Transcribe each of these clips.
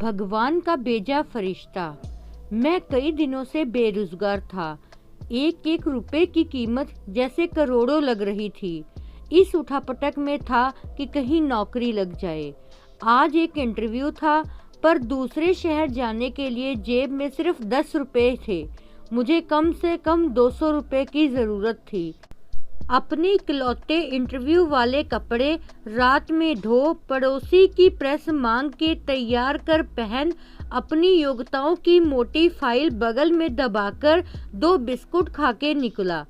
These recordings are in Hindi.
भगवान का भेजा फरिश्ता। मैं कई दिनों से बेरोजगार था। एक एक रुपए की कीमत जैसे करोड़ों लग रही थी। इस उठापटक में था कि कहीं नौकरी लग जाए। आज एक इंटरव्यू था, पर दूसरे शहर जाने के लिए जेब में सिर्फ 10 रुपए थे। मुझे कम से कम 200 रुपए की ज़रूरत थी। अपने इकलौते इंटरव्यू वाले कपड़े रात में धो, पड़ोसी की प्रेस मांग के तैयार कर पहन, अपनी योग्यताओं की मोटी फाइल बगल में दबाकर 2 बिस्कुट खा के निकला।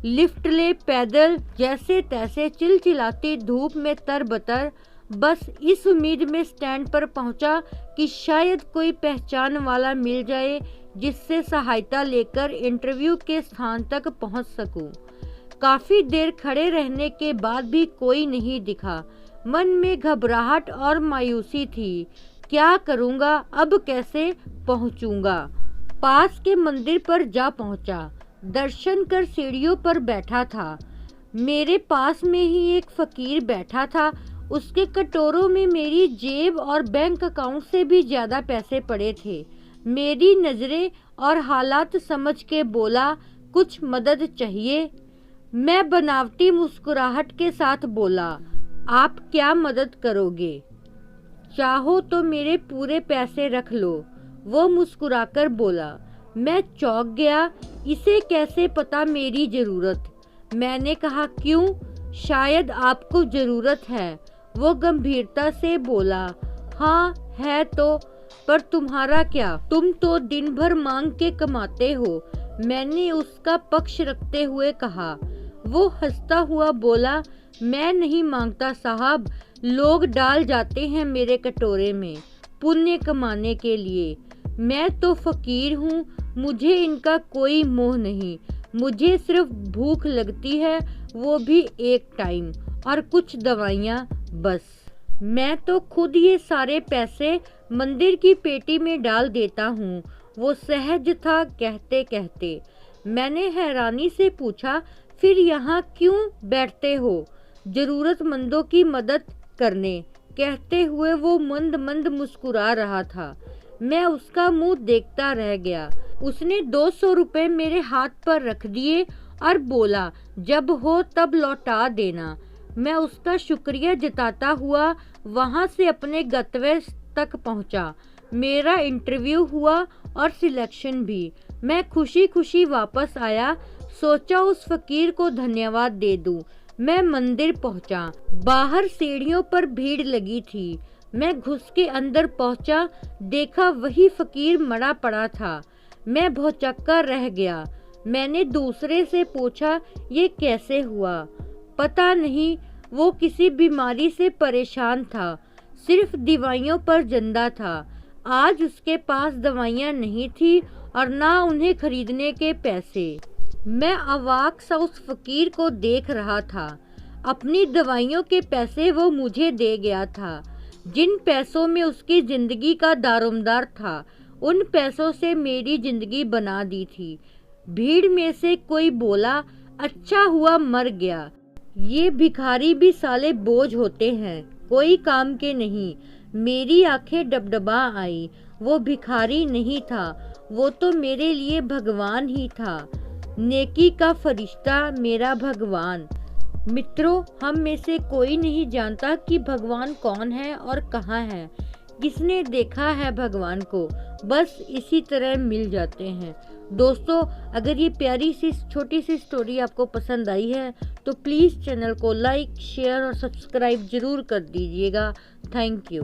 लिफ्ट ले, पैदल, जैसे तैसे चिलचिलाती धूप में तरबतर, बस इस उम्मीद में स्टैंड पर पहुंचा कि शायद कोई पहचान वाला मिल जाए जिससे सहायता लेकर इंटरव्यू के स्थान तक पहुंच सकूं। काफी देर खड़े रहने के बाद भी कोई नहीं दिखा। मन में घबराहट और मायूसी थी। क्या करूंगा, अब कैसे पहुंचूंगा? पास के मंदिर पर जा पहुंचा। दर्शन कर सीढ़ियों पर बैठा था। मेरे पास में ही एक फकीर बैठा था। उसके कटोरों में मेरी जेब और बैंक अकाउंट से भी ज्यादा पैसे पड़े थे। मेरी नजरें और हालात समझ के बोला, कुछ मदद चाहिए? मैं बनावटी मुस्कुराहट के साथ बोला, आप क्या मदद करोगे? चाहो तो मेरे पूरे पैसे रख लो। वो मुस्कुराकर बोला। मैं चौंक गया। इसे कैसे पता मेरी जरूरत? मैंने कहा, क्यों? शायद आपको जरूरत है। वो गंभीरता से बोला, हाँ है तो, पर तुम्हारा क्या? तुम तो दिन भर मांग के कमाते हो। मैंने उसका पक्ष रखते हुए कहा। वो हंसता हुआ बोला, मैं नहीं मांगता साहब, लोग डाल जाते हैं मेरे कटोरे में पुण्य कमाने के लिए। मैं तो फकीर हूँ, मुझे इनका कोई मोह नहीं। मुझे सिर्फ भूख लगती है, वो भी एक टाइम, और कुछ दवाइयाँ, बस। मैं तो खुद ये सारे पैसे मंदिर की पेटी में डाल देता हूँ। वो सहज था कहते कहते। मैंने हैरानी से पूछा, फिर यहाँ क्यों बैठते हो? जरूरतमंदों की मदद करने, कहते हुए वो मंद मंद मुस्कुरा रहा था। मैं उसका मुंह देखता रह गया। उसने 200 रुपए मेरे हाथ पर रख दिए और बोला, जब हो तब लौटा देना। मैं उसका शुक्रिया जताता हुआ वहां से अपने गंतव्य तक पहुंचा। मेरा इंटरव्यू हुआ और सिलेक्शन भी। मैं खुशी खुशी वापस आया। सोचा उस फकीर को धन्यवाद दे दूं। मैं मंदिर पहुंचा। बाहर सीढ़ियों पर भीड़ लगी थी। मैं घुस के अंदर पहुंचा, देखा वही फकीर मरा पड़ा था। मैं भौचक्का रह गया। मैंने दूसरे से पूछा, ये कैसे हुआ? पता नहीं, वो किसी बीमारी से परेशान था, सिर्फ दवाइयों पर जिंदा था। आज उसके पास दवाइयाँ नहीं थी और ना उन्हें खरीदने के पैसे। मैं अवाक सा उस फकीर को देख रहा था। अपनी दवाइयों के पैसे वो मुझे दे गया था। जिन पैसों में उसकी जिंदगी का दारोमदार था, उन पैसों से मेरी जिंदगी बना दी थी। भीड़ में से कोई बोला, अच्छा हुआ मर गया। ये भिखारी भी साले बोझ होते हैं, कोई काम के नहीं। मेरी आंखें डबडबा आई। वो भिखारी नहीं था, वो तो मेरे लिए भगवान ही था। नेकी का फरिश्ता, मेरा भगवान। मित्रों, हम में से कोई नहीं जानता कि भगवान कौन है और कहाँ है। किसने देखा है भगवान को? बस इसी तरह मिल जाते हैं। दोस्तों, अगर ये प्यारी सी छोटी सी स्टोरी आपको पसंद आई है तो प्लीज़ चैनल को लाइक, शेयर और सब्सक्राइब जरूर कर दीजिएगा। Thank you.